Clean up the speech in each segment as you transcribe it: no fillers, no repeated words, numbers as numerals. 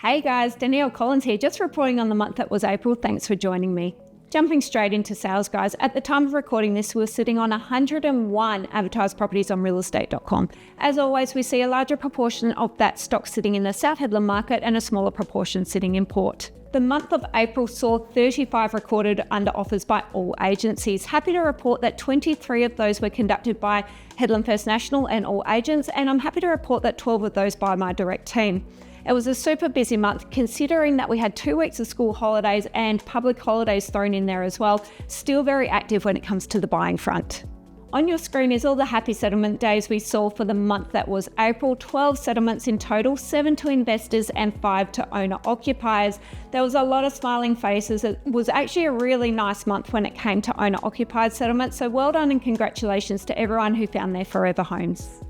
Hey guys, Danielle Collins here, just reporting on the month that was April. Thanks for joining me. Jumping straight into sales, guys. At the time of recording this, we're sitting on 101 advertised properties on realestate.com. As always, we see a larger proportion of that stock sitting in the South Hedland market and a smaller proportion sitting in Port. The month of April saw 35 recorded under offers by all agencies. Happy to report that 23 of those were conducted by Hedland First National and all agents, and I'm happy to report that 12 of those by my direct team. It was a super busy month considering that we had 2 weeks of school holidays and public holidays thrown in there as well. Still very active when it comes to the buying front. On your screen is all the happy settlement days we saw for the month that was April. 12 settlements in total, 7 to investors and 5 to owner occupiers. There was a lot of smiling faces. It was actually a really nice month when it came to owner occupied settlements. So well done and congratulations to everyone who found their forever homes.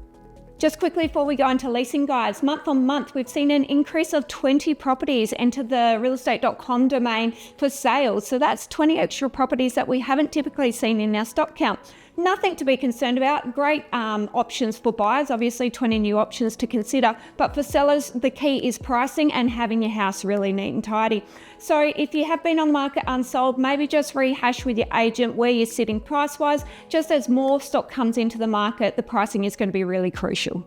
Just quickly before we go into leasing, guys, month on month, we've seen an increase of 20 properties enter the realestate.com domain for sales. So that's 20 extra properties that we haven't typically seen in our stock count. Nothing to be concerned about. Great options for buyers, obviously 20 new options to consider. But for sellers, the key is pricing and having your house really neat and tidy. So if you have been on the market unsold, maybe just rehash with your agent where you're sitting price-wise. Just as more stock comes into the market, the pricing is going to be really crucial.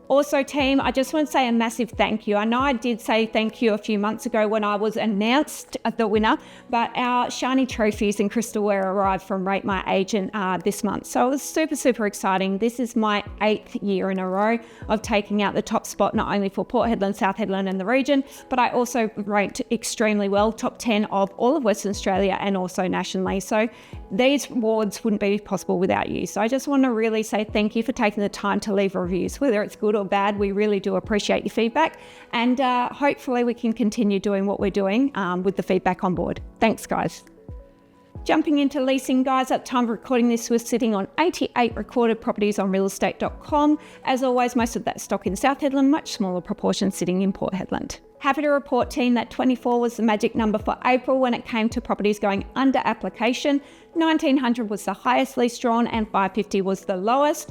Also, team, I just want to say a massive thank you. I know I did say thank you a few months ago when I was announced the winner, but our shiny trophies and crystalware arrived from Rate My Agent this month. So it was super, super exciting. This is my 8th year in a row of taking out the top spot, not only for Port Hedland, South Hedland and the region, but I also ranked extremely well, top 10 of all of Western Australia and also nationally. So these awards wouldn't be possible without you. So I just want to really say thank you for taking the time to leave reviews, whether it's good or bad. We really do appreciate your feedback, and hopefully we can continue doing what we're doing with the feedback on board. Thanks, guys. Jumping into leasing, guys, at the time of recording this, we're sitting on 88 recorded properties on realestate.com. As always, most of that stock in South Hedland, much smaller proportion sitting in Port Hedland. Happy to report, team, that 24 was the magic number for April when it came to properties going under application. 1,900 was the highest lease drawn and 550 was the lowest.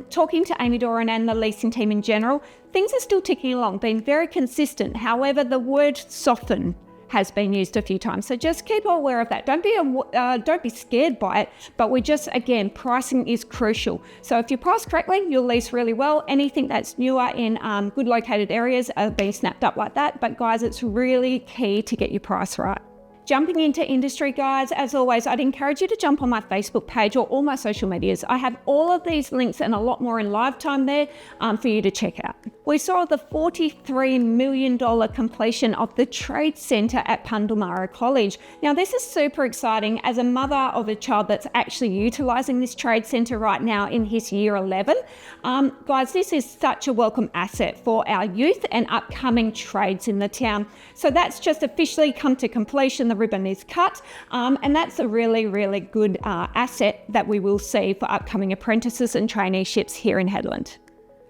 Talking to Amy Doran and the leasing team in general, things are still ticking along, being very consistent. However, the word soften has been used a few times. So just keep aware of that. Don't be scared by it, but again, pricing is crucial. So if you price correctly, you'll lease really well. Anything that's newer in good located areas are being snapped up like that. But guys, it's really key to get your price right. Jumping into industry, guys, as always, I'd encourage you to jump on my Facebook page or all my social medias. I have all of these links and a lot more in live time there for you to check out. We saw the $43 million completion of the Trade Centre at Pundulmara College. Now, this is super exciting as a mother of a child that's actually utilising this Trade Centre right now in his year 11. Guys, this is such a welcome asset for our youth and upcoming trades in the town. So that's just officially come to completion. The ribbon is cut, and that's a really, really good asset that we will see for upcoming apprentices and traineeships here in Hedland.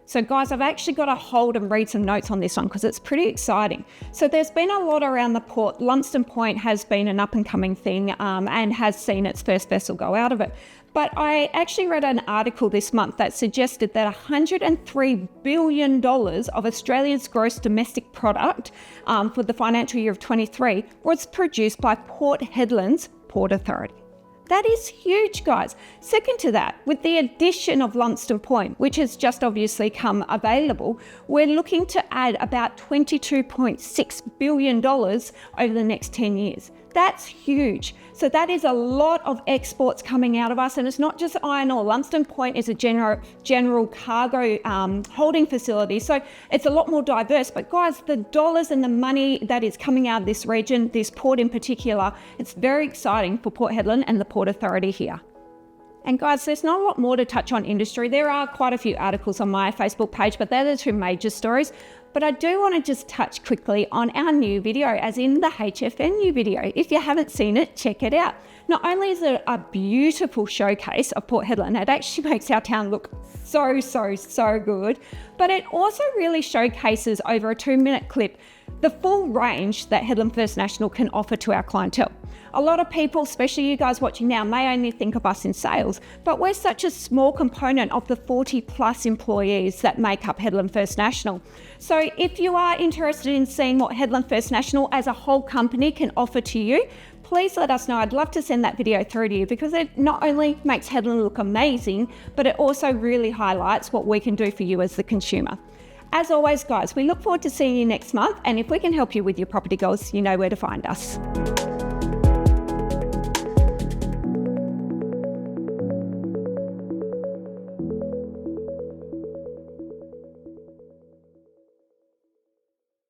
So guys, I've actually got to hold and read some notes on this one because it's pretty exciting. So there's been a lot around the port. Lumsden Point has been an up and coming thing and has seen its first vessel go out of it. But I actually read an article this month that suggested that $103 billion of Australia's gross domestic product for the financial year of 23 was produced by Port Hedland's Port Authority. That is huge, guys. Second to that, with the addition of Lumsden Point, which has just obviously come available, we're looking to add about $22.6 billion over the next 10 years. That's huge. So that is a lot of exports coming out of us. And it's not just iron ore. Lumsden Point is a general cargo holding facility. So it's a lot more diverse. But guys, the dollars and the money that is coming out of this region, this port in particular, it's very exciting for Port Hedland and the Port Authority here. And guys, there's not a lot more to touch on industry. There are quite a few articles on my Facebook page, but they're the two major stories. But I do want to just touch quickly on our new video, as in the HFN new video. If you haven't seen it, check it out. Not only is it a beautiful showcase of Port Hedland, it actually makes our town look so good, but it also really showcases over a 2-minute clip the full range that Hedland First National can offer to our clientele. A lot of people, especially you guys watching now, may only think of us in sales, but we're such a small component of the 40 plus employees that make up Hedland First National. So if you are interested in seeing what Hedland First National as a whole company can offer to you, please let us know. I'd love to send that video through to you because it not only makes Hedland look amazing, but it also really highlights what we can do for you as the consumer. As always, guys, we look forward to seeing you next month. And if we can help you with your property goals, you know where to find us.